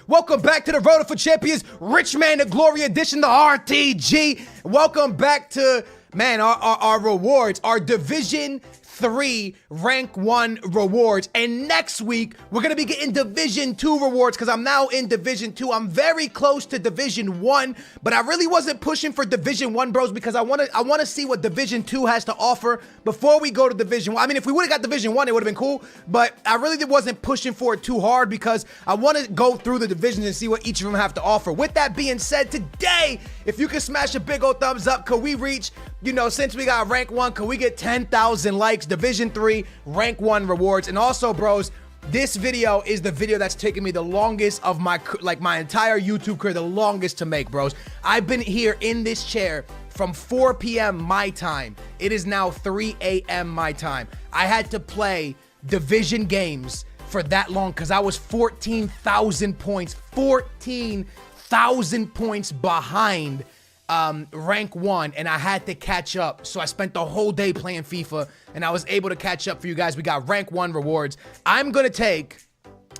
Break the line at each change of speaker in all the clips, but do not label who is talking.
Welcome back to the Road for Champions, Rich Man to Glory Edition, the RTG. Welcome back to, man, our rewards, our Division 3 Rank 1 rewards. And next week, we're going to be getting Division 2 rewards because I'm now in Division 2. I'm very close to Division 1, but I really wasn't pushing for Division 1, bros, because I want to see what Division 2 has to offer before we go to Division 1. I mean, if we would have got Division 1, it would have been cool, but I really wasn't pushing for it too hard because I want to go through the divisions and see what each of them have to offer. With that being said, today, if you can smash a big old thumbs up, could we reach, since we got Rank 1, could we get 10,000 likes? Division 3 Rank 1 rewards. And also, bros, this video is the video that's taken me the longest of my entire YouTube career, the longest to make, bros. I've been here in this chair from 4 p.m. my time. It is now 3 a.m. my time. I had to play division games for that long because I was 14,000 points behind Rank 1, and I had to catch up. So I spent the whole day playing FIFA, and I was able to catch up for you guys. We got Rank 1 rewards. I'm gonna take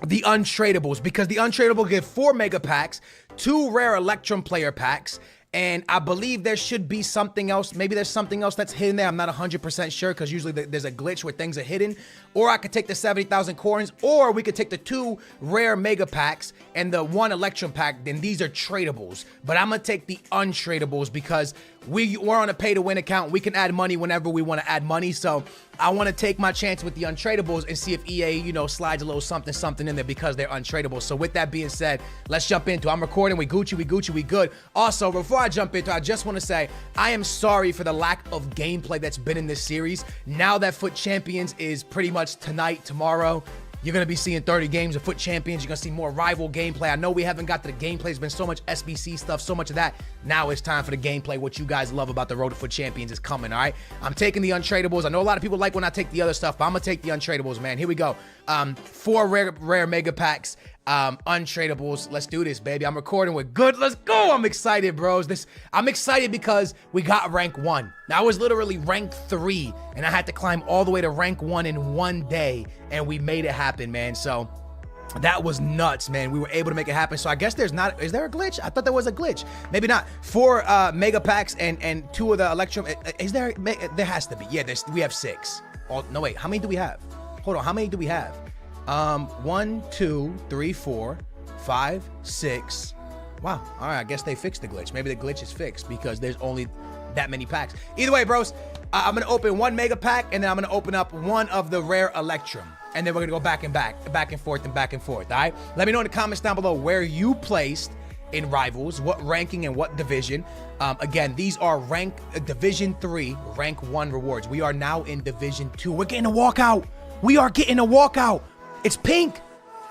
the untradables because the untradable give 4 mega packs, 2 rare Electrum player packs, and I believe there should be something else. Maybe there's something else that's hidden there. I'm not 100% sure because usually there's a glitch where things are hidden. Or I could take the 70,000 coins, or we could take the 2 rare mega packs and the 1 Electrum pack. Then these are tradables. But I'm going to take the untradables because we're on a pay-to-win account. We can add money whenever we want to add money. So I want to take my chance with the untradables and see if EA, slides a little something in there because they're untradables. So with that being said, let's jump into it. I'm recording. We Gucci, we good. Also, before I jump into it, I just want to say I am sorry for the lack of gameplay that's been in this series. Now that Foot Champions is pretty much tonight, tomorrow, you're going to be seeing 30 games of Foot Champions. You're going to see more rival gameplay. I know we haven't got to the gameplay. There's been so much SBC stuff, so much of that. Now it's time for the gameplay. What you guys love about the Road to Foot Champions is coming, all right? I'm taking the untradables. I know a lot of people like when I take the other stuff, but I'm going to take the untradables, man. Here we go. 4 rare mega packs, untradables. Let's do this, baby. I'm recording with good. Let's go. I'm excited, bros. I'm excited because we got Rank 1. Now, I was literally Rank 3, and I had to climb all the way to Rank 1 in one day, and we made it happen, man. So that was nuts, man. We were able to make it happen. So I guess is there a glitch? I thought there was a glitch. Maybe not. 4 mega packs and 2 of the Electrum. Is there? There has to be. Yeah, we have 6. Oh, no, wait. How many do we have? Hold on. How many do we have? 1, 2, 3, 4, 5, 6. Wow. All right. I guess they fixed the glitch. Maybe the glitch is fixed because there's only that many packs. Either way, bros, I'm going to open 1 mega pack, and then I'm going to open up 1 of the rare Electrum. And then we're going to go back and forth, all right? Let me know in the comments down below where you placed in Rivals, what ranking and what division. Again, these are Division 3, Rank 1 rewards. We are now in Division 2. We're getting a walkout. We are getting a walkout. It's pink.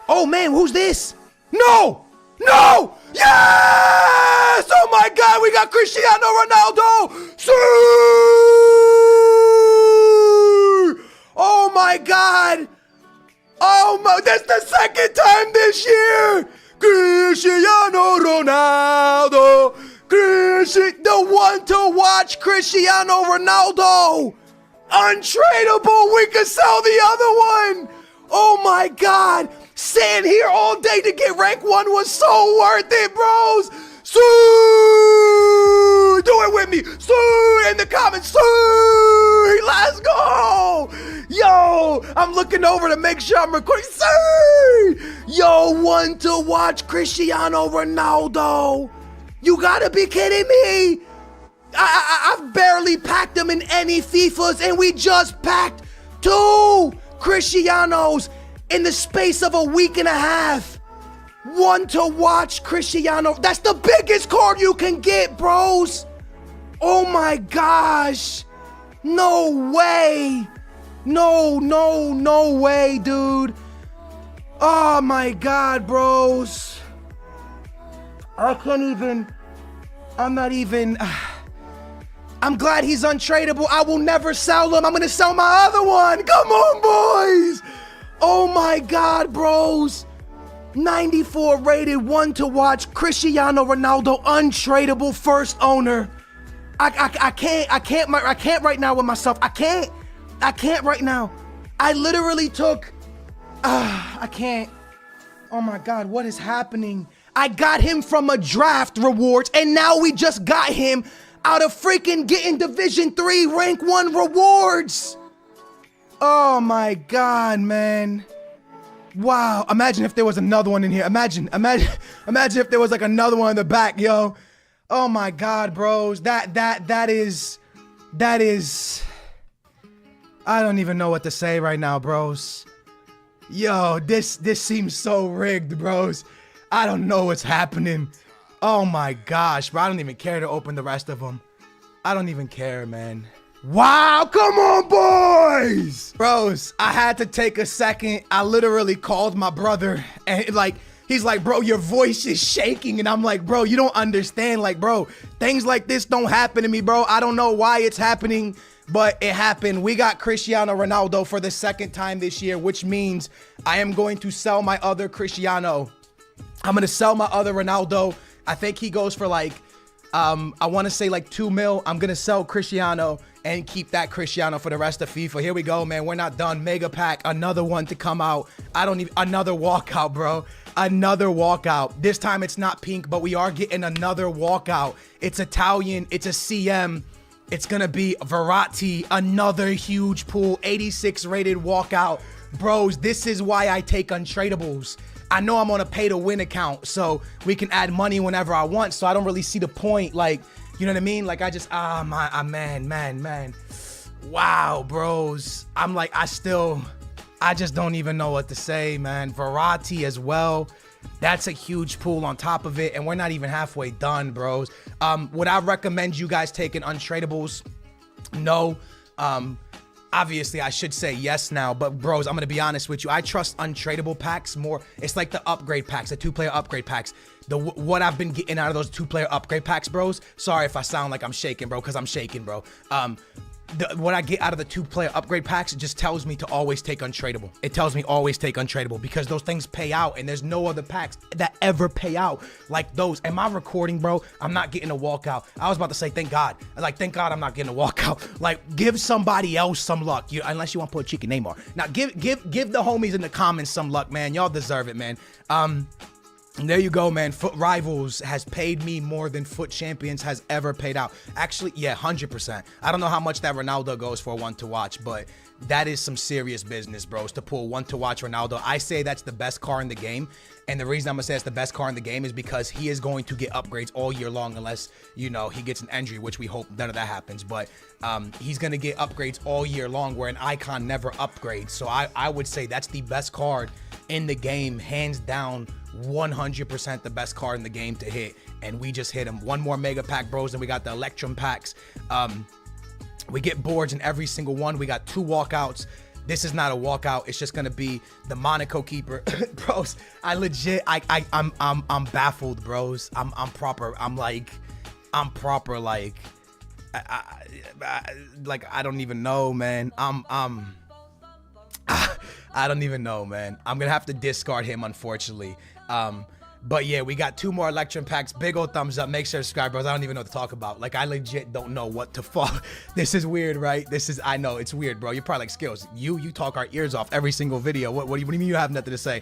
Oh, man, who's this? No! No! Yes! Oh, my God, we got Cristiano Ronaldo! See! Oh, my God! Oh my, that's the 2nd time this year! Cristiano Ronaldo! The one to watch, Cristiano Ronaldo! Untradeable, we could sell the other one! Oh my God! Sitting here all day to get Rank 1 was so worth it, bros! Sue! Do it with me! Sue! In the comments! Sue! Let's go! Yo! I'm looking over to make sure I'm recording. Sue! Yo, one to watch Cristiano Ronaldo! You gotta be kidding me! I've barely packed them in any FIFAs, and we just packed 2 Cristianos in the space of a week and a half. One to watch Cristiano. That's the biggest card you can get, bros. Oh my gosh. No way. No way, dude. Oh my God, bros. I'm glad he's untradeable. I will never sell him. I'm gonna sell my other one. Come on, boys. Oh my God, bros. 94 rated, one to watch, Cristiano Ronaldo, untradeable, first owner. I can't right now with myself. I can't right now. I literally took, I can't. Oh my God, what is happening? I got him from a draft rewards, and now we just got him out of freaking getting Division 3 rank 1 rewards. Oh my God, man. Wow. Imagine if there was another one in here. Imagine if there was like another one in the back, yo. Oh my God, bros. That is, I don't even know what to say right now, bros. Yo, this seems so rigged, bros. I don't know what's happening. Oh my gosh, bro. I don't even care to open the rest of them. I don't even care, man. Wow, come on, boys! Bros, I had to take a second. I literally called my brother and like, he's like, bro, your voice is shaking. And I'm like, bro, you don't understand. Like, bro, things like this don't happen to me, bro. I don't know why it's happening, but it happened. We got Cristiano Ronaldo for the second time this year, which means I am going to sell my other Cristiano. I'm going to sell my other Ronaldo. I think he goes for like, I want to say like 2 mil. I'm going to sell Cristiano and keep that Cristiano for the rest of FIFA. Here we go, man. We're not done. Mega pack, another one to come out. Another walkout, bro. Another walkout. This time it's not pink, but we are getting another walkout. It's Italian. It's a CM. It's going to be Verratti. Another huge pool. 86 rated walkout. Bros, this is why I take untradables. I know I'm on a pay to win account, so we can add money whenever I want. So I don't really see the point. Like, you know what I mean? Like, I just, man. Wow, bros. I'm like, I just don't even know what to say, man. Verratti as well. That's a huge pool on top of it, and we're not even halfway done, bros. Would I recommend you guys taking untradables? No. Obviously, I should say yes now, but bros, I'm going to be honest with you. I trust untradable packs more. It's like the upgrade packs, the 2-player upgrade packs. What I've been getting out of those 2-player upgrade packs, bros. Sorry if I sound like I'm shaking, bro, because I'm shaking, bro. What I get out of the 2-player upgrade packs, it just tells me to always take untradable. It tells me always take untradable because those things pay out, and there's no other packs that ever pay out like those. Am I recording, bro? I'm not getting a walkout. I was about to say, thank God. Like, thank God I'm not getting a walkout. Like, give somebody else some luck. Unless you want to put a cheeky Neymar. Now, give the homies in the comments some luck, man. Y'all deserve it, man. And there you go, man. Foot Rivals has paid me more than Foot Champions has ever paid out. Actually, yeah, 100%. I don't know how much that Ronaldo goes for one to watch, but that is some serious business, bros, to pull one to watch Ronaldo. I say that's the best car in the game. And the reason I'm going to say it's the best car in the game is because he is going to get upgrades all year long unless, you know, he gets an injury, which we hope none of that happens. But he's going to get upgrades all year long where an icon never upgrades. So I would say that's the best card in the game, hands down. 100% the best card in the game to hit, and we just hit him. One more mega pack, bros, and we got the Electrum packs. We get boards in every single one. We got 2 walkouts. This is not a walkout. It's just gonna be the Monaco keeper. Bros, I'm baffled, bros. I'm proper like I don't even know, man. I don't even know, man. I'm gonna have to discard him, unfortunately. But yeah, we got 2 more Electrum packs. Big old thumbs up. Make sure to subscribe, bros. I don't even know what to talk about. Like, I legit don't know what to follow. This is weird, right? I know it's weird, bro. You're probably like, Skills, you talk our ears off every single video. What do you mean you have nothing to say?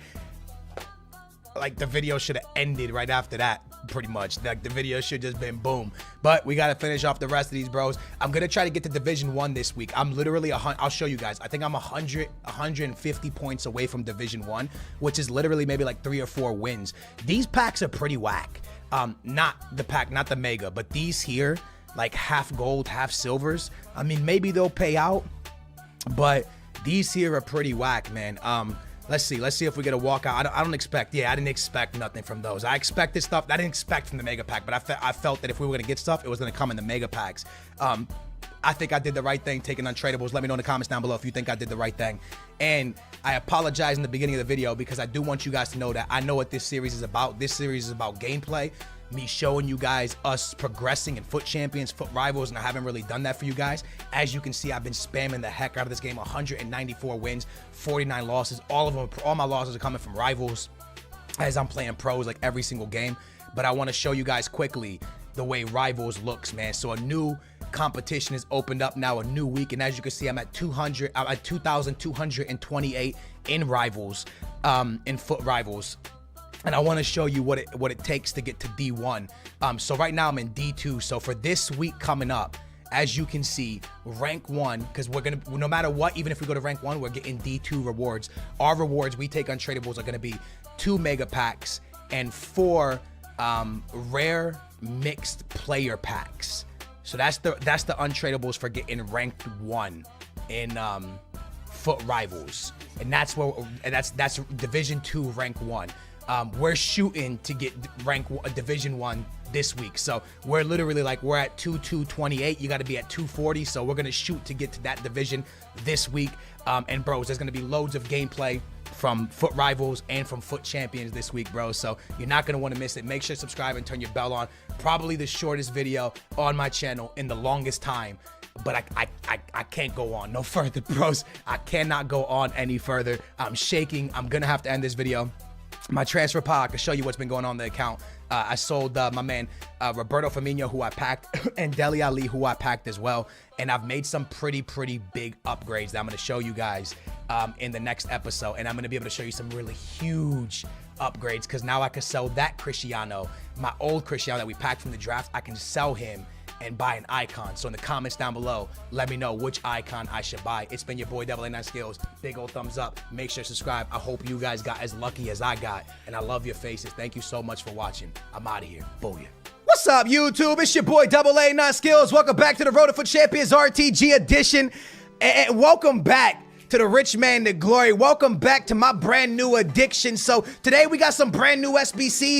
Like, the video should have ended right after that, pretty much. Like, the video should just been boom. But we got to finish off the rest of these, bros. I'm going to try to get to Division 1 this week. I'm literally, I'll show you guys. I think I'm 150 points away from Division 1, which is literally maybe like 3 or 4 wins. These packs are pretty whack. Not the pack, not the mega, but these here, like half gold, half silvers. I mean, maybe they'll pay out, but these here are pretty whack, man. Let's see if we get a walkout. I don't expect, I didn't expect nothing from those. I expected stuff I didn't expect from the mega pack, but I felt that if we were gonna get stuff, it was gonna come in the mega packs. I think I did the right thing taking untradables. Let me know in the comments down below if you think I did the right thing. And I apologize in the beginning of the video because I do want you guys to know that I know what this series is about. This series is about gameplay, me showing you guys us progressing in Foot Champions, Foot Rivals, and I haven't really done that for you guys. As you can see, I've been spamming the heck out of this game. 194 wins, 49 losses. All my losses are coming from Rivals as I'm playing pros like every single game. But I want to show you guys quickly the way Rivals looks, man. So a new competition is opened up now, a new week, and as you can see, I'm at 2,228 in Rivals, in Foot Rivals. and I want to show you what it takes to get to D1. So right now I'm in D2. So for this week coming up, as you can see, rank 1, because we're gonna, no matter what, even if we go to rank 1, we're getting D2 rewards. Our rewards we take on tradables are gonna be 2 mega packs and 4 rare mixed player packs. So that's the untradables for getting ranked 1 in Foot Rivals, and that's Division 2 rank 1. We're shooting to get Division 1 this week, so we're literally like, we're at 228. You got to be at 240, so we're gonna shoot to get to that division this week. And bros, there's gonna be loads of gameplay from Foot Rivals and from Foot Champions this week, bro. So you're not gonna want to miss it. Make sure to subscribe and turn your bell on. Probably the shortest video on my channel in the longest time, but I can't go on no further, bros. I cannot go on any further. I'm shaking. I'm gonna have to end this video. My transfer pod, I can show you what's been going on the account. I sold my man Roberto Firmino, who I packed, and Dele Alli, who I packed as well. And I've made some pretty big upgrades that I'm going to show you guys in the next episode. And I'm going to be able to show you some really huge upgrades, because now I can sell that Cristiano, my old Cristiano that we packed from the draft. I can sell him and buy an icon. So in the comments down below, let me know which icon I should buy. It's been your boy AA9 Skills. Big old thumbs up. Make sure to subscribe. I hope you guys got as lucky as I got, and I love your faces. Thank you so much for watching. I'm out of here. Booyah. What's up, YouTube? It's your boy AA9 Skills. Welcome back to the Road to Foot Champions RTG edition, and welcome back to the rich man to glory. Welcome back to my brand new addiction. So today we got some brand new SBCs.